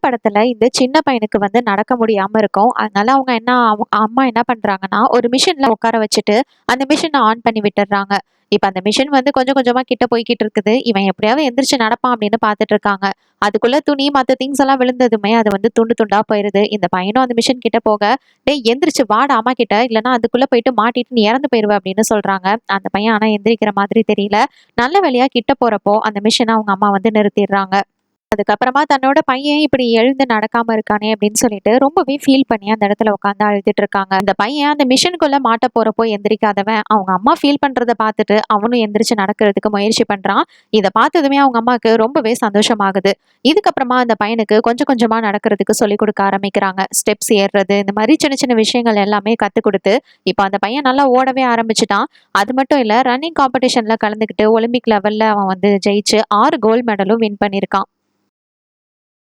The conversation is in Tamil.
படத்துல இந்த சின்ன பையனுக்கு வந்து நடக்க முடியாம இருக்கும். அதனால அவங்க அம்மா என்ன பண்றாங்கன்னா, ஒரு மிஷின்ல உட்கார வச்சுட்டு, அந்த மிஷின ஆன் பண்ணி விட்டுர்றாங்க. இப்ப அந்த மிஷின் வந்து கொஞ்சம் கொஞ்சமா கிட்ட போய்க்கிட்டு இருக்குது. இவன் எப்படியாவது எந்திரிச்சு நடப்பான் அப்படின்னு பார்த்துட்டு இருக்காங்க. அதுக்குள்ள துணி மத்த திங்ஸ் எல்லாம் விழுந்ததுமே அது வந்து துண்டு துண்டா போயிருது. இந்த பையனும் அந்த மிஷின் கிட்ட போக, "டேய் எந்திரிச்சு வாடா அம்மா கிட்ட, இல்லன்னா அதுக்குள்ள போயிட்டு மாட்டிட்டு நீ இறந்து போயிருவ" அப்படின்னு சொல்றாங்க. அந்த பையன் ஆனா எந்திரிக்கிற மாதிரி தெரியல. நல்ல வேளையா கிட்ட போறப்போ அந்த மிஷின அவங்க அம்மா வந்து நிறுத்திடுறாங்க. அதுக்கப்புறமா தன்னோட பையன் இப்படி எழுந்து நடக்காம இருக்கானே அப்படின்னு சொல்லிட்டு ரொம்பவே ஃபீல் பண்ணி அந்த இடத்துல உட்காந்து அழுதுட்டு இருக்காங்க. அந்த பையன் அந்த மிஷினுக்குள்ள மாட்ட போறப்போ எந்திரிக்காதவன் அவங்க அம்மா ஃபீல் பண்றத பார்த்துட்டு அவனும் எந்திரிச்சு நடக்கிறதுக்கு முயற்சி பண்றான். இதை பார்த்ததுமே அவங்க அம்மாவுக்கு ரொம்பவே சந்தோஷமாகுது. இதுக்கப்புறமா அந்த பையனுக்கு கொஞ்சம் கொஞ்சமா நடக்கிறதுக்கு சொல்லி கொடுக்க ஆரம்பிக்கிறாங்க. ஸ்டெப்ஸ் ஏறுறது இந்த மாதிரி சின்ன சின்ன விஷயங்கள் எல்லாமே கத்து கொடுத்து இப்போ அந்த பையன் நல்லா ஓடவே ஆரம்பிச்சுட்டான். அது மட்டும் இல்ல, ரன்னிங் காம்படிஷன்ல கலந்துக்கிட்டு ஒலிம்பிக் லெவல்ல அவன் வந்து ஜெயிச்சு 6 கோல்டு மெடலும் வின் பண்ணியிருக்கான்.